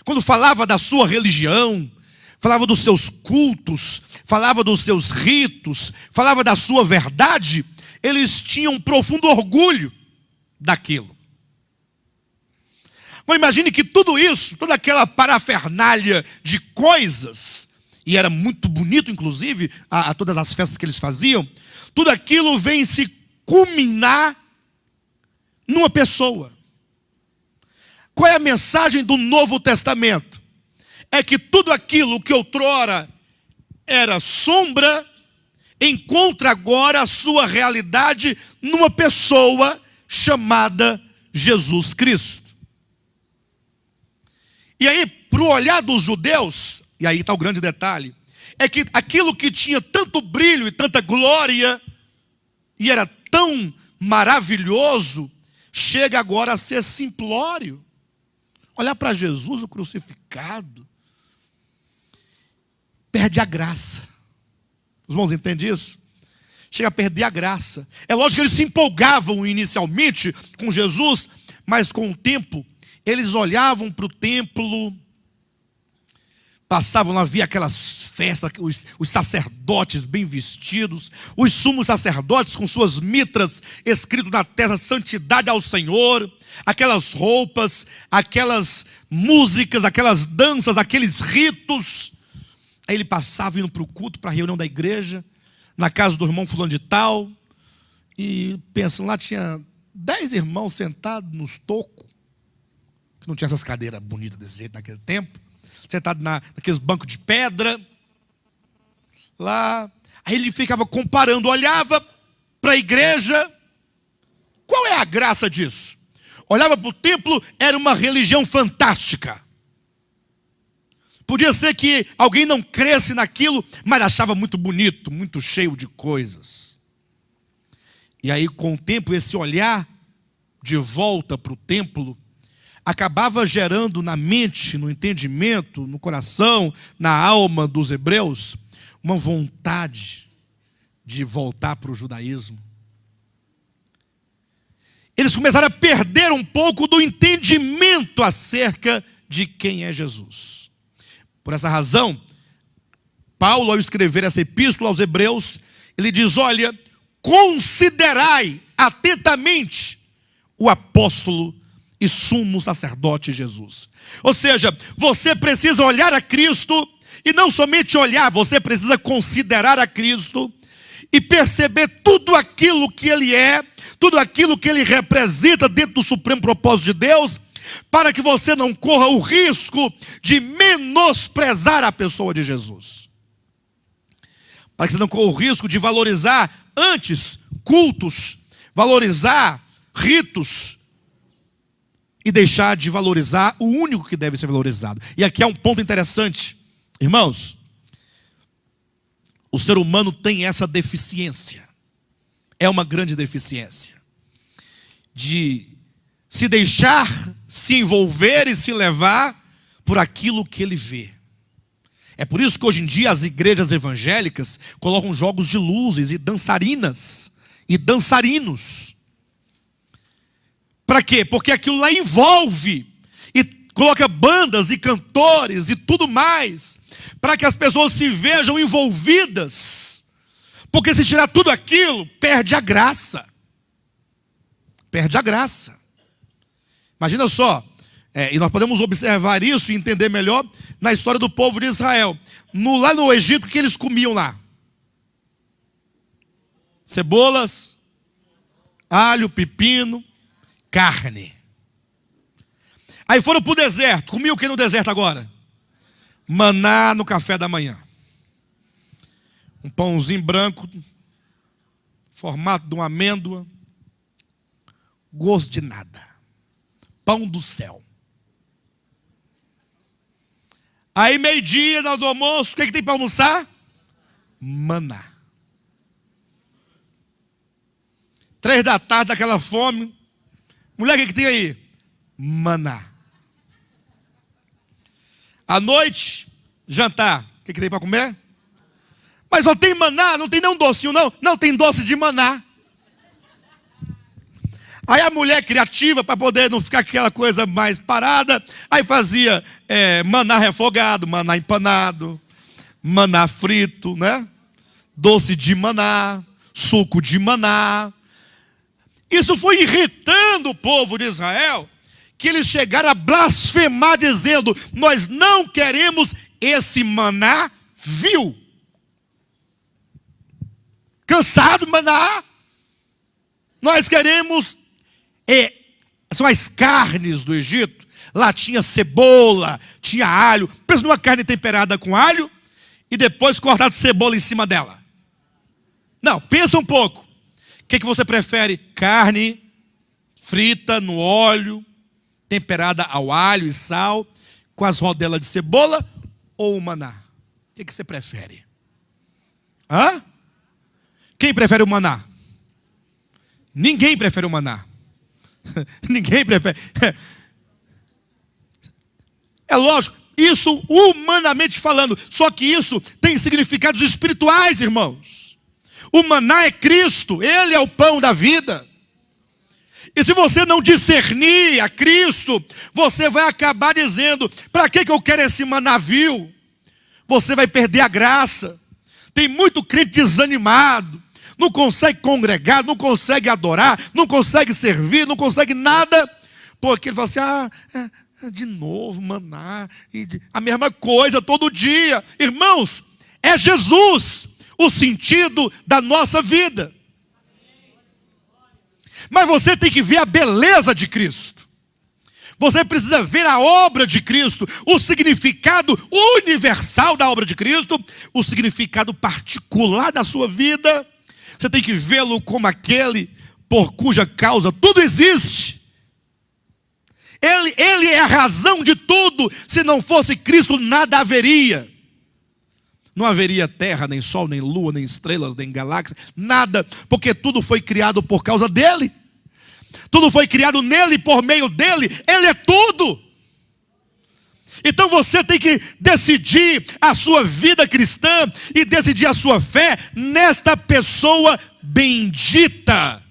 quando falava da sua religião, falava dos seus cultos, falava dos seus ritos, falava da sua verdade, eles tinham um profundo orgulho daquilo. Agora imagine que tudo isso, toda aquela parafernália de coisas, e era muito bonito inclusive, a todas as festas que eles faziam, tudo aquilo vem se culminar numa pessoa. Qual é a mensagem do Novo Testamento? É que tudo aquilo que outrora era sombra, encontra agora a sua realidade numa pessoa chamada Jesus Cristo. E aí, para o olhar dos judeus, e aí está o grande detalhe, é que aquilo que tinha tanto brilho e tanta glória, e era tão maravilhoso, chega agora a ser simplório. Olhar para Jesus, o crucificado, perde a graça. Os irmãos entendem isso? Chega a perder a graça. É lógico que eles se empolgavam inicialmente com Jesus, mas com o tempo, eles olhavam para o templo, passavam lá, via aquelas festas, os sacerdotes bem vestidos, os sumos sacerdotes com suas mitras, escrito na testa, santidade ao Senhor, aquelas roupas, aquelas músicas, aquelas danças, aqueles ritos. Aí ele passava indo para o culto, para a reunião da igreja, na casa do irmão fulano de tal, e pensando, lá tinha 10 irmãos sentados nos tocos, que não tinha essas cadeiras bonitas desse jeito naquele tempo, sentado naqueles bancos de pedra, lá. Aí ele ficava comparando, olhava para a igreja. Qual é a graça disso? Olhava para o templo, era uma religião fantástica. Podia ser que alguém não cresce naquilo, mas achava muito bonito, muito cheio de coisas. E aí, com o tempo, esse olhar de volta para o templo acabava gerando na mente, no entendimento, no coração, na alma dos hebreus, uma vontade de voltar para o judaísmo. Eles começaram a perder um pouco do entendimento acerca de quem é Jesus. Por essa razão, Paulo, ao escrever essa epístola aos hebreus, ele diz, olha, considerai atentamente o apóstolo e sumo sacerdote Jesus. Ou seja, você precisa olhar a Cristo, e não somente olhar, você precisa considerar a Cristo, e perceber tudo aquilo que Ele é, tudo aquilo que Ele representa dentro do supremo propósito de Deus, para que você não corra o risco de menosprezar a pessoa de Jesus. Para que você não corra o risco de valorizar antes cultos, valorizar ritos, e deixar de valorizar o único que deve ser valorizado. E aqui é um ponto interessante. Irmãos, o ser humano tem essa deficiência. É uma grande deficiência. De se deixar se envolver e se levar por aquilo que ele vê. É por isso que hoje em dia as igrejas evangélicas colocam jogos de luzes e dançarinas e dançarinos. Para quê? Porque aquilo lá envolve e coloca bandas e cantores e tudo mais, para que as pessoas se vejam envolvidas. Porque se tirar tudo aquilo, perde a graça. Perde a graça. Imagina só, e nós podemos observar isso e entender melhor na história do povo de Israel. Lá no Egito, o que eles comiam lá? Cebolas, alho, pepino, carne. Aí foram para o deserto. Comiam o que no deserto agora? Maná no café da manhã. Um pãozinho branco, formato de uma amêndoa, gosto de nada. Pão do céu. Aí meio-dia, na hora do almoço, o que tem para almoçar? Maná. 3 da tarde, daquela fome. Mulher, o que tem aí? Maná. À noite, jantar. O que tem para comer? Mas só tem maná, não tem nenhum docinho não. Não, tem doce de maná. Aí a mulher criativa, para poder não ficar aquela coisa mais parada, aí fazia maná refogado, maná empanado, maná frito, né? Doce de maná, suco de maná. Isso foi irritando o povo de Israel, que eles chegaram a blasfemar, dizendo: nós não queremos esse maná vil. Cansado do maná, nós queremos são as carnes do Egito. Lá tinha cebola, tinha alho. Pensa numa carne temperada com alho e depois cortado cebola em cima dela. Não, pensa um pouco. O que você prefere? Carne frita no óleo, temperada ao alho e sal, com as rodelas de cebola, ou o maná? O que você prefere? Hã? Quem prefere o maná? Ninguém prefere o maná. Ninguém prefere. É lógico, isso humanamente falando. Só que isso tem significados espirituais, irmãos. O maná é Cristo, Ele é o pão da vida. E se você não discernir a Cristo, você vai acabar dizendo: para que eu quero esse maná vil? Você vai perder a graça. Tem muito crente desanimado, não consegue congregar, não consegue adorar, não consegue servir, não consegue nada, porque ele fala assim: de novo maná, a mesma coisa todo dia. Irmãos, é Jesus o sentido da nossa vida. Mas você tem que ver a beleza de Cristo. Você precisa ver a obra de Cristo, o significado universal da obra de Cristo, o significado particular da sua vida. Você tem que vê-lo como aquele por cuja causa tudo existe. Ele é a razão de tudo. Se não fosse Cristo, nada haveria. Não haveria terra, nem sol, nem lua, nem estrelas, nem galáxias, nada, porque tudo foi criado por causa dele. Tudo foi criado nele, por meio dele. Ele é tudo. Então você tem que decidir a sua vida cristã e decidir a sua fé nesta pessoa bendita.